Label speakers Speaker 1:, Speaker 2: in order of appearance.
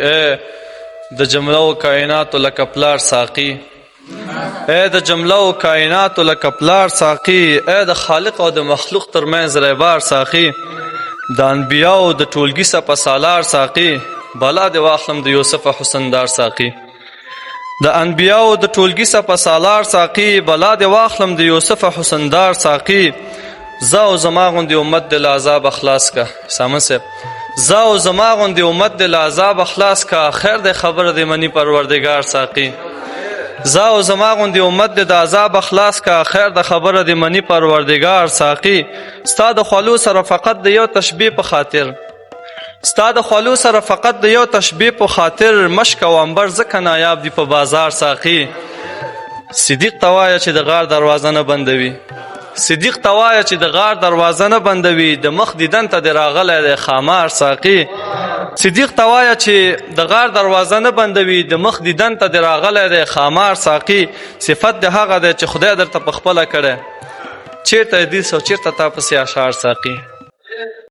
Speaker 1: اے د جملو کائنات لکه پلار ساقي، اے د جملو کائنات لکه پلار ساقي، اے د خالق او د مخلوق ترمنځ ریبار ساقي، د انبیاو د ټولګي سپه سالار ساقي، بالا د واخلم د یوسف حسندار ساقي. د انبیاو د ټولګي سپه سالار ساقي، بالا د واخلم د یوسف حسندار ساقي. زه او زما غوندې امت د له عذابه خلاص که سامن صاحب، زه او زما غوندې امت د له عذابه خلاص که، خیر دی خبره د مني پروردګار ساقي. زه او زما غوندې امت د عذابه خلاص که، خیر د خبره د مني پروردګار ساقي. ستا د خولو سره فقط د یو تشبیه په خاطر، ستا د خولو سره فقط د یو تشبیه په خاطر، مشک او عنبر ځکه نایاب دي په بازار ساقي. صدیق ته وایه چې د غار دروازه نه بندوي، صدیق ته وایه چې د غار دروازه نه بندوي، د مخ دیدن ته د راغلی دی خامار ساقي. صدیق ته وایه چې د غار دروازه نه بندوي، د مخ دیدن ته د راغلی دی خامار ساقي. صفت د هغه دی چې خدای درته په خپله کړی، چیرته حدیث او چیرته تا پسې اشعار ساقي.